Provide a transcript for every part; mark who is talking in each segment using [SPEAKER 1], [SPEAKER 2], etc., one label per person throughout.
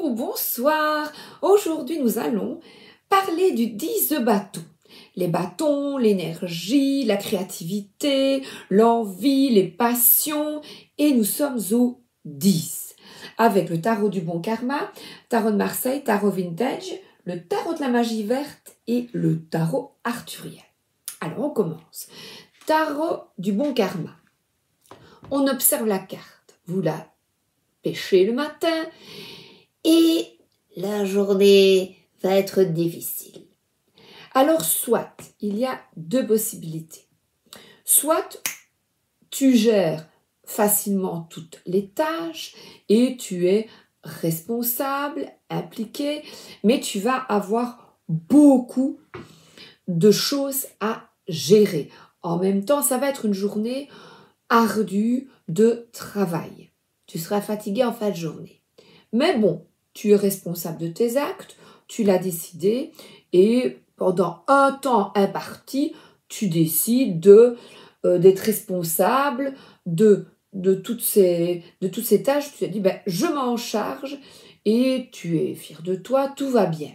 [SPEAKER 1] Bonjour ou bonsoir. Aujourd'hui, nous allons parler du 10 de bâton. Les bâtons, l'énergie, la créativité, l'envie, les passions. Et nous sommes au 10. Avec le tarot du bon karma, tarot de Marseille, tarot vintage, le tarot de la magie verte et le tarot arthurien. Alors, on commence. Tarot du bon karma. On observe la carte. Vous la pêchez le matin et la journée va être difficile. Alors, soit, il y a deux possibilités. Soit tu gères facilement toutes les tâches et tu es responsable, impliqué, mais tu vas avoir beaucoup de choses à gérer. En même temps, ça va être une journée ardue de travail. Tu seras fatigué en fin de journée. Mais bon, tu es responsable de tes actes, tu l'as décidé et pendant un temps imparti, tu décides d'être responsable de toutes ces tâches. Tu te dis, je m'en charge et tu es fier de toi, tout va bien.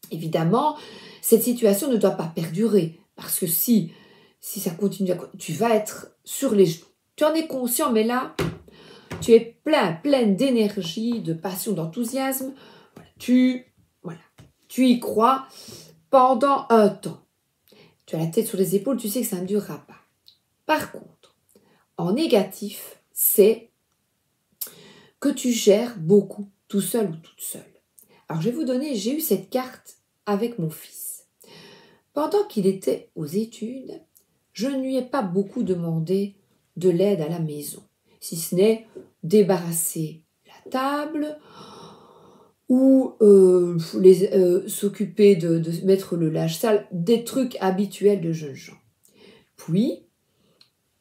[SPEAKER 1] Évidemment, cette situation ne doit pas perdurer parce que si ça continue, tu vas être sur les genoux. Tu en es conscient, mais là, tu es pleine d'énergie, de passion, d'enthousiasme. Tu y crois pendant un temps. Tu as la tête sur les épaules, tu sais que ça ne durera pas. Par contre, en négatif, c'est que tu gères beaucoup, tout seul ou toute seule. Alors, je vais vous donner, j'ai eu cette carte avec mon fils. Pendant qu'il était aux études, je ne lui ai pas beaucoup demandé de l'aide à la maison, si ce n'est débarrasser la table ou s'occuper de mettre le linge sale, des trucs habituels de jeunes gens. Puis,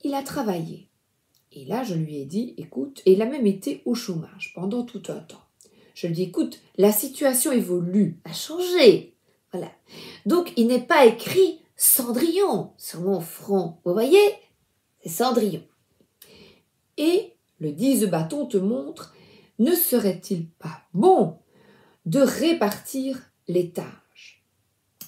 [SPEAKER 1] il a travaillé. Et là, je lui ai dit, écoute, et il a même été au chômage pendant tout un temps. Je lui ai dit, écoute, la situation évolue, a changé. Voilà. Donc, il n'est pas écrit Cendrillon sur mon front. Vous voyez? C'est Cendrillon. Et le 10 de bâton te montre, ne serait-il pas bon de répartir les tâches?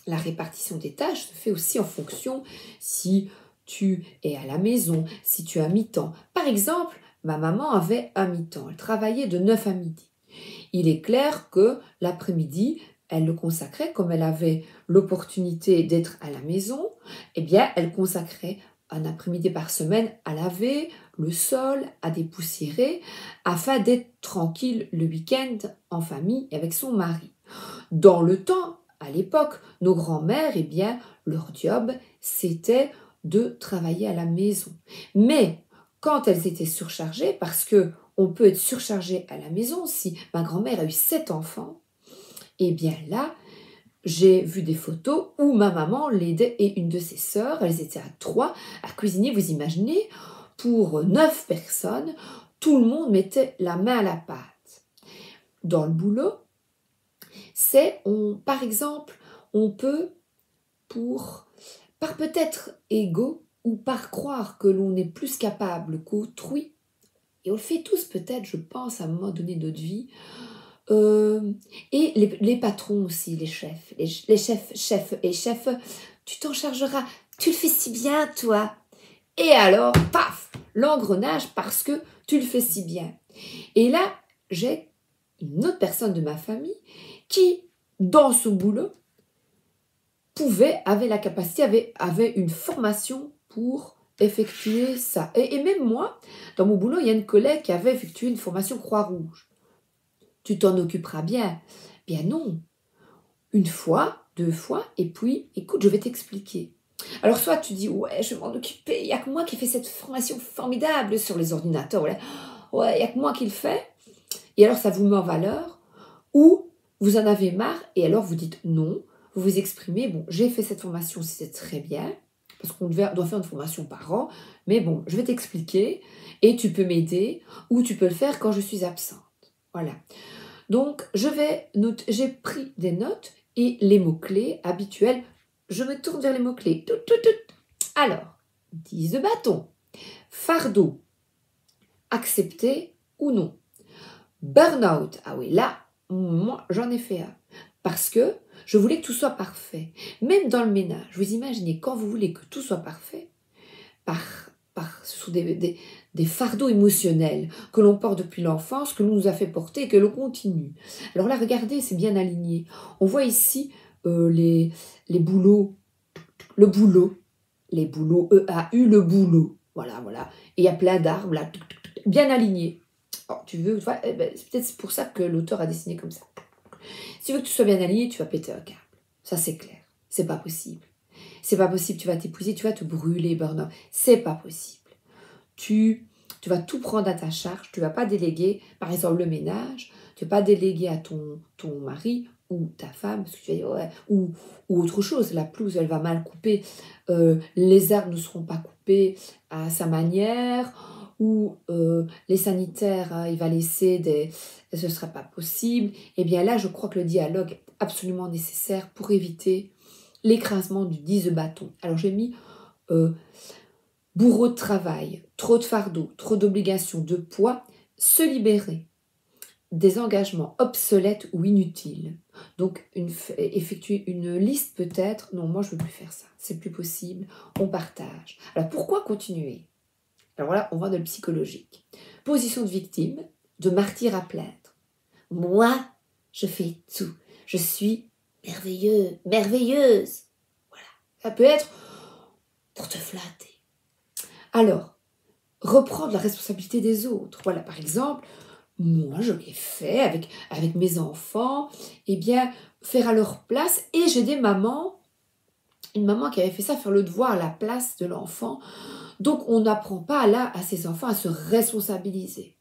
[SPEAKER 1] La répartition des tâches se fait aussi en fonction si tu es à la maison, si tu as mi-temps. Par exemple, ma maman avait un mi-temps. Elle travaillait de 9 à midi. Il est clair que l'après-midi, elle le consacrait, comme elle avait l'opportunité d'être à la maison, eh bien, elle consacrait un après-midi par semaine à laver le sol, à dépoussiérer, afin d'être tranquille le week-end en famille avec son mari. Dans le temps, à l'époque, nos grands-mères, eh bien, leur job, c'était de travailler à la maison. Mais quand elles étaient surchargées, parce que on peut être surchargé à la maison, si ma grand-mère a eu 7 enfants, eh bien là, j'ai vu des photos où ma maman l'aidait et une de ses sœurs, elles étaient à 3, à cuisiner, vous imaginez, pour 9 personnes, tout le monde mettait la main à la pâte. Dans le boulot, par exemple, on peut, par peut-être ego ou par croire que l'on est plus capable qu'autrui, et on le fait tous peut-être, je pense, à un moment donné de notre vie, et les patrons aussi, les chefs, chefs, tu t'en chargeras, tu le fais si bien toi. Et alors, paf, l'engrenage parce que tu le fais si bien. Et là, j'ai une autre personne de ma famille qui, dans son boulot, avait la capacité, avait une formation pour effectuer ça. Et même moi, dans mon boulot, il y a une collègue qui avait effectué une formation Croix-Rouge. Tu t'en occuperas bien. Bien non. Une fois, 2 fois, et puis, écoute, je vais t'expliquer. Alors, soit tu dis, ouais, je vais m'en occuper, il n'y a que moi qui ai fait cette formation formidable sur les ordinateurs. Ouais, il n'y a que moi qui le fais. Et alors, ça vous met en valeur. Ou vous en avez marre, et alors vous dites non. Vous vous exprimez, bon, j'ai fait cette formation, c'était très bien, parce qu'on doit faire une formation par an, mais bon, je vais t'expliquer, et tu peux m'aider, ou tu peux le faire quand je suis absente. Voilà. Donc, j'ai pris des notes, et les mots-clés habituels, je me tourne vers les mots-clés. Alors, 10 de bâton, fardeau, accepter ou non. Burn-out, ah oui, là, Moi, j'en ai fait un. Parce que je voulais que tout soit parfait. Même dans le ménage, vous imaginez, quand vous voulez que tout soit parfait, ce sont des fardeaux émotionnels que l'on porte depuis l'enfance, que l'on nous a fait porter et que l'on continue. Alors là, regardez, c'est bien aligné. On voit ici les boulots, le boulot, les boulots, E-A-U, le boulot. Voilà, voilà. Et il y a plein d'arbres là, bien alignés. Alors, tu veux, c'est peut-être pour ça que l'auteur a dessiné comme ça. Si tu veux que tu sois bien aligné, tu vas péter un câble. Ça, c'est clair. C'est pas possible. C'est pas possible, tu vas t'épuiser, tu vas te brûler, burn-out. C'est pas possible. Tu vas tout prendre à ta charge, tu vas pas déléguer, par exemple, le ménage, tu vas pas déléguer à ton mari ou ta femme, parce que tu vas dire, ouais, ou autre chose, la pelouse, elle va mal couper, les arbres ne seront pas coupés à sa manière, ou les sanitaires, hein, il va laisser ce ne sera pas possible. Et bien là, je crois que le dialogue est absolument nécessaire pour éviter l'écrasement du 10 bâton. Alors j'ai mis bourreau de travail, trop de fardeaux, trop d'obligations, de poids, se libérer des engagements obsolètes ou inutiles. Donc effectuer une liste peut-être, non moi je ne veux plus faire ça, c'est plus possible, on partage. Alors pourquoi continuer? Alors voilà, on va dans le psychologique. Position de victime, de martyr à plaindre. Moi, je fais tout, je suis merveilleux, merveilleuse. Voilà, ça peut être pour te flatter. Alors, reprendre la responsabilité des autres. Voilà, par exemple, moi, je l'ai fait avec mes enfants, eh bien, faire à leur place. Et j'ai une maman qui avait fait ça, faire le devoir à la place de l'enfant. Donc, on n'apprend pas là à ses enfants à se responsabiliser.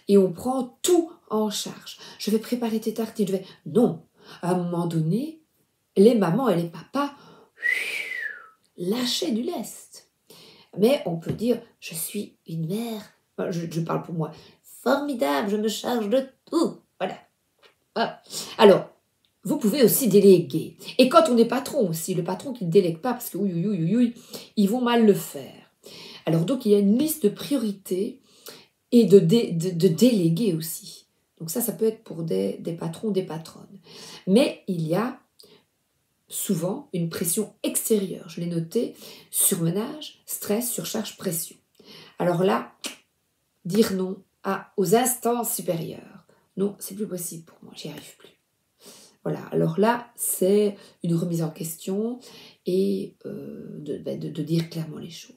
[SPEAKER 1] Et on prend tout en charge. Je vais préparer tes tartines. Non, à un moment donné, les mamans et les papas lâchaient du lest. Mais on peut dire, je suis une mère, je parle pour moi, formidable, je me charge de tout. Voilà. Ah. Alors, vous pouvez aussi déléguer. Et quand on est patron aussi, le patron qui ne délègue pas, parce que ils vont mal le faire. Alors donc, il y a une liste de priorités et de déléguer aussi. Donc ça peut être pour des patrons, des patronnes. Mais il y a souvent une pression extérieure. Je l'ai noté, surmenage, stress, surcharge, pression. Alors là, dire non aux instances supérieures. Non, c'est plus possible pour moi, j'y arrive plus. Voilà, alors là, c'est une remise en question et de dire clairement les choses.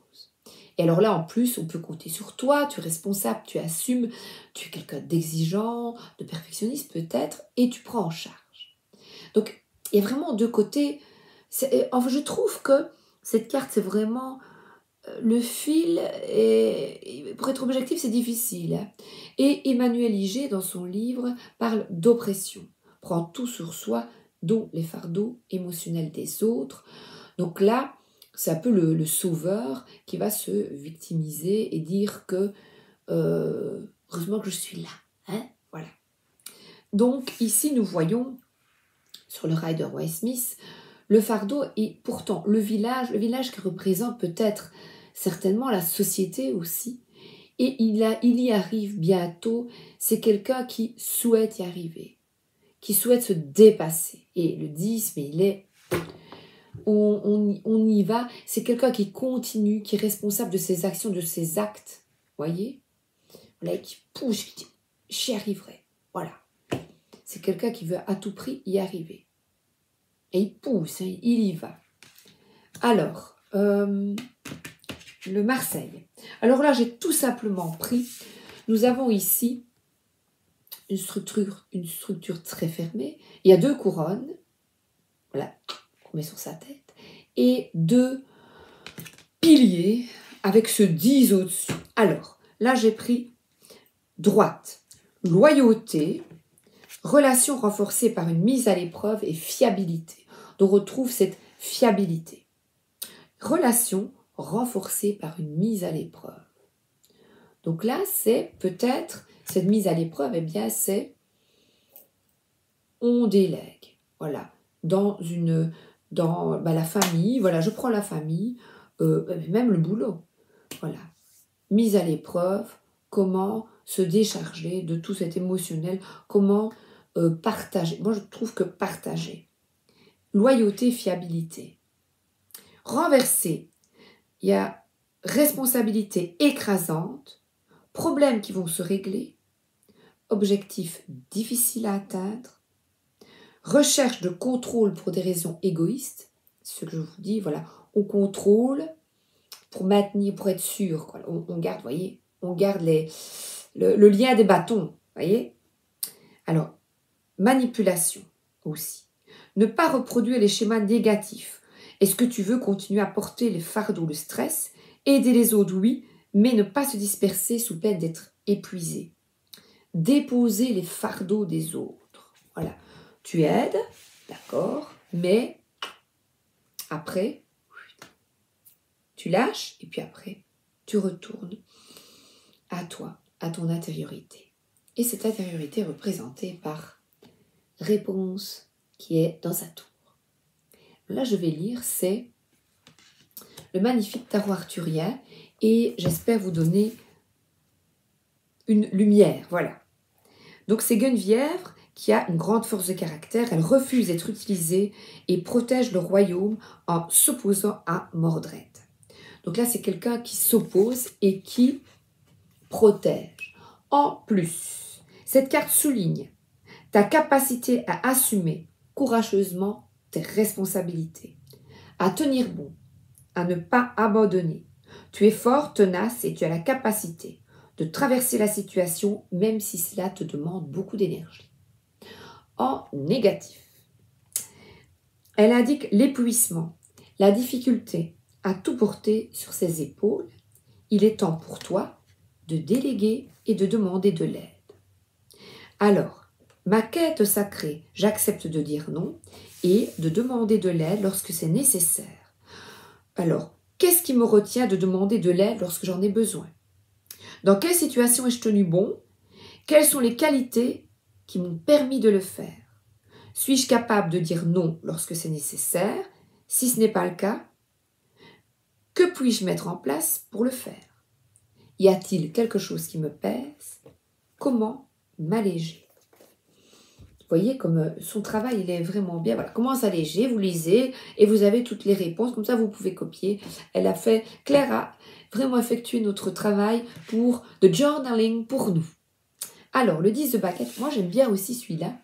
[SPEAKER 1] Et alors là, en plus, on peut compter sur toi, tu es responsable, tu assumes, tu es quelqu'un d'exigeant, de perfectionniste peut-être, et tu prends en charge. Donc, il y a vraiment deux côtés. Enfin, je trouve que cette carte, c'est vraiment le fil. Et pour être objectif, c'est difficile. Hein. Et Emmanuel Iger, dans son livre, parle d'oppression. Prend tout sur soi, dont les fardeaux émotionnels des autres. Donc là, c'est un peu le sauveur qui va se victimiser et dire que heureusement que je suis là. Hein, voilà. Donc ici, nous voyons sur le Rider-Waite-Smith le fardeau et pourtant le village qui représente peut-être certainement la société aussi. Et il y arrive bientôt. C'est quelqu'un qui souhaite y arriver, qui souhaite se dépasser. Et le 10, mais il est... On y va. C'est quelqu'un qui continue, qui est responsable de ses actions, de ses actes. Voyez, voilà, qui pousse, qui dit « j'y arriverai ». Voilà. C'est quelqu'un qui veut à tout prix y arriver. Et il pousse, hein, il y va. Alors, le Marseille. Alors là, j'ai tout simplement pris. Nous avons ici une structure très fermée. Il y a 2 couronnes. Voilà, qu'on met sur sa tête. Et 2 piliers avec ce 10 au-dessus. Alors, là, j'ai pris droite, loyauté, relation renforcée par une mise à l'épreuve et fiabilité. Donc, on retrouve cette fiabilité. Relation renforcée par une mise à l'épreuve. Donc là, c'est peut-être, cette mise à l'épreuve, eh bien, c'est on délègue. Voilà. Dans la famille, voilà, je prends la famille, même le boulot. Voilà. Mise à l'épreuve, comment se décharger de tout cet émotionnel, comment partager. Moi, je trouve que partager. Loyauté, fiabilité. Renversé, il y a responsabilité écrasante, problèmes qui vont se régler, objectifs difficiles à atteindre, recherche de contrôle pour des raisons égoïstes, ce que je vous dis, voilà, on contrôle pour maintenir, pour être sûr, quoi. On garde, voyez, on garde le lien des bâtons, voyez. Alors, manipulation aussi. Ne pas reproduire les schémas négatifs. Est-ce que tu veux continuer à porter les fardeaux, le stress, aider les autres, oui, mais ne pas se disperser sous peine d'être épuisé. Déposer les fardeaux des autres. Voilà. Tu aides, d'accord, mais après, tu lâches et puis après, tu retournes à toi, à ton intériorité. Et cette intériorité est représentée par réponse qui est dans sa tour. Là, je vais lire, c'est le magnifique tarot arthurien et j'espère vous donner une lumière, voilà. Donc c'est Guenvièvre qui a une grande force de caractère, elle refuse d'être utilisée et protège le royaume en s'opposant à Mordred. Donc là, c'est quelqu'un qui s'oppose et qui protège. En plus, cette carte souligne ta capacité à assumer courageusement tes responsabilités, à tenir bon, à ne pas abandonner. Tu es fort, tenace et tu as la capacité de traverser la situation même si cela te demande beaucoup d'énergie. En négatif, elle indique l'épuisement, la difficulté à tout porter sur ses épaules. Il est temps pour toi de déléguer et de demander de l'aide. Alors, ma quête sacrée, j'accepte de dire non et de demander de l'aide lorsque c'est nécessaire. Alors, qu'est-ce qui me retient de demander de l'aide lorsque j'en ai besoin? Dans quelle situation ai-je tenu bon? Quelles sont les qualités qui m'ont permis de le faire? Suis-je capable de dire non lorsque c'est nécessaire? Si ce n'est pas le cas, que puis-je mettre en place pour le faire? Y a-t-il quelque chose qui me pèse? Comment m'alléger? Vous voyez comme son travail, il est vraiment bien. Voilà, comment s'alléger? Vous lisez et vous avez toutes les réponses. Comme ça, vous pouvez copier. Claire a vraiment effectué notre travail pour de journaling pour nous. Alors, le 10 de baguette, moi j'aime bien aussi celui-là,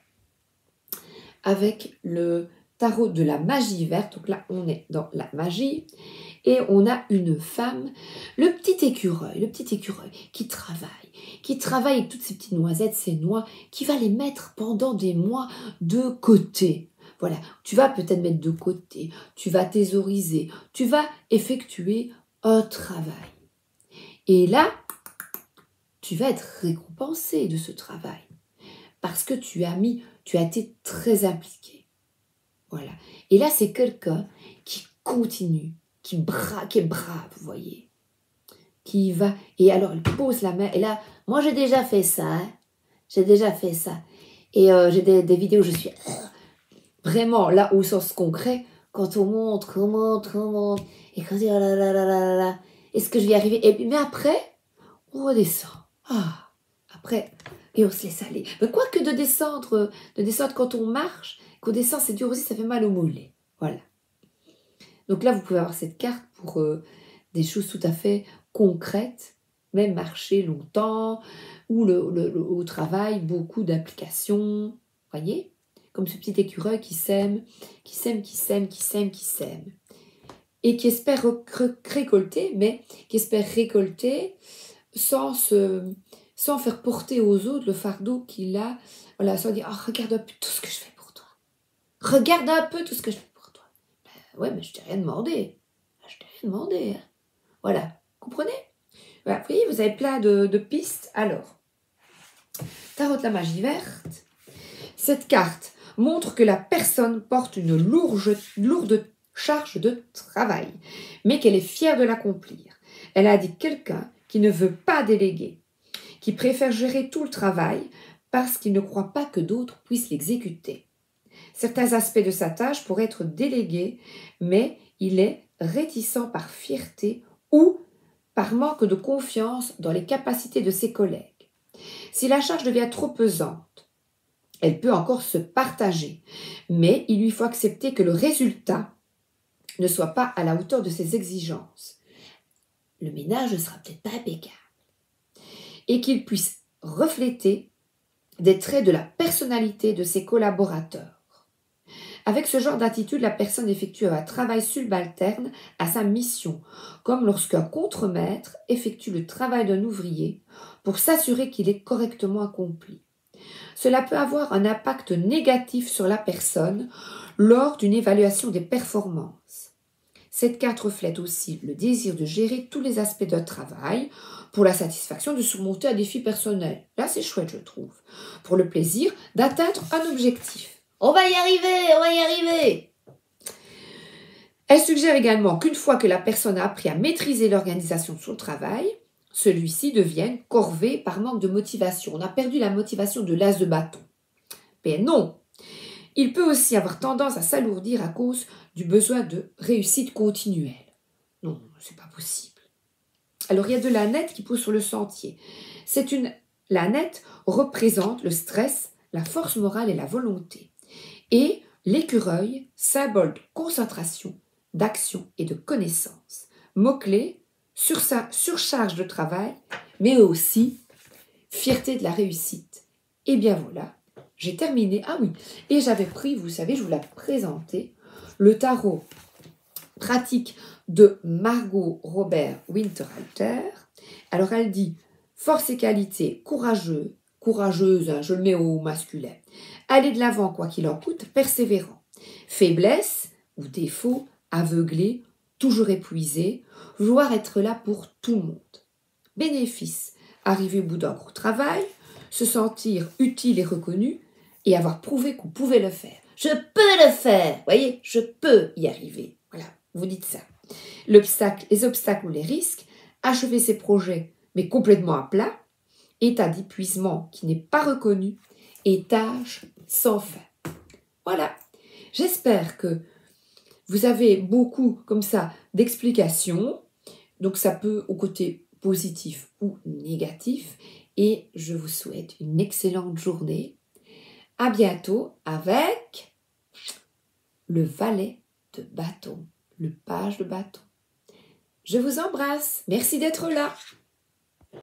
[SPEAKER 1] avec le tarot de la magie verte. Donc là, on est dans la magie. Et on a une femme, le petit écureuil qui travaille avec toutes ces petites noisettes, ces noix, qui va les mettre pendant des mois de côté. Voilà, tu vas peut-être mettre de côté, tu vas thésauriser, tu vas effectuer un travail. Et là, tu vas être récompensé de ce travail parce que tu as été très impliqué. Voilà. Et là, c'est quelqu'un qui continue, qui est brave, vous voyez, qui va, et alors elle pose la main, et là, moi j'ai déjà fait ça, hein, et j'ai des vidéos où je suis vraiment là au sens concret, quand on monte, et quand on dit, oh là là là là là, est-ce que je vais y arriver, mais après, on redescend, après, et on se laisse aller, mais quoi que de descendre quand on marche, qu'on descend, c'est dur aussi, ça fait mal au mollet, voilà. Donc là, vous pouvez avoir cette carte pour des choses tout à fait concrètes, même marcher longtemps, ou au travail, beaucoup d'applications, voyez, comme ce petit écureuil qui sème, et qui espère récolter, mais qui espère récolter sans faire porter aux autres le fardeau qu'il a, voilà, sans dire, regarde un peu tout ce que je fais pour toi. Regarde un peu tout ce que je fais. Ouais, mais je t'ai rien demandé. Hein. Voilà, comprenez? Voilà, vous voyez, vous avez plein de pistes. Alors, tarot de la magie verte. Cette carte montre que la personne porte une lourde charge de travail, mais qu'elle est fière de l'accomplir. Elle indique quelqu'un qui ne veut pas déléguer, qui préfère gérer tout le travail parce qu'il ne croit pas que d'autres puissent l'exécuter. Certains aspects de sa tâche pourraient être délégués, mais il est réticent par fierté ou par manque de confiance dans les capacités de ses collègues. Si la charge devient trop pesante, Elle peut encore se partager, mais il lui faut accepter que le résultat ne soit pas à la hauteur de ses exigences. Le ménage ne sera peut-être pas impeccable. Et qu'il puisse refléter des traits de la personnalité de ses collaborateurs. Avec ce genre d'attitude, la personne effectue un travail subalterne à sa mission, comme lorsqu'un contremaître effectue le travail d'un ouvrier pour s'assurer qu'il est correctement accompli. Cela peut avoir un impact négatif sur la personne lors d'une évaluation des performances. Cette carte reflète aussi le désir de gérer tous les aspects d'un travail pour la satisfaction de surmonter un défi personnel. Là, c'est chouette, je trouve. Pour le plaisir d'atteindre un objectif. On va y arriver, on va y arriver. Elle suggère également qu'une fois que la personne a appris à maîtriser l'organisation de son travail, celui-ci devienne corvé par manque de motivation. On a perdu la motivation de l'as de bâton. Mais non, il peut aussi avoir tendance à s'alourdir à cause du besoin de réussite continuelle. Non, c'est pas possible. Alors il y a de la nette qui pousse sur le sentier. La nette représente le stress, la force morale et la volonté. Et l'écureuil, symbole de concentration, d'action et de connaissance. Mot-clé, surcharge de travail, mais aussi fierté de la réussite. Et bien voilà, j'ai terminé. Ah oui, et j'avais pris, vous savez, je vous l'ai présenté, le tarot pratique de Margot Robert Winterhalter. Alors elle dit force et qualité, courageuse, hein, je le mets au masculin. Aller de l'avant quoi qu'il en coûte, persévérant. Faiblesse ou défaut, aveuglé, toujours épuisé, vouloir être là pour tout le monde. Bénéfice, arriver au bout d'un gros travail, se sentir utile et reconnu et avoir prouvé qu'on pouvait le faire. Je peux le faire, voyez, je peux y arriver. Voilà, vous dites ça. Les obstacles ou les risques, achever ses projets mais complètement à plat, état d'épuisement qui n'est pas reconnu et tâches sans fin. Voilà, j'espère que vous avez beaucoup comme ça d'explications, donc ça peut au côté positif ou négatif, et je vous souhaite une excellente journée. À bientôt avec le valet de bâton, le page de bâton. Je vous embrasse, merci d'être là.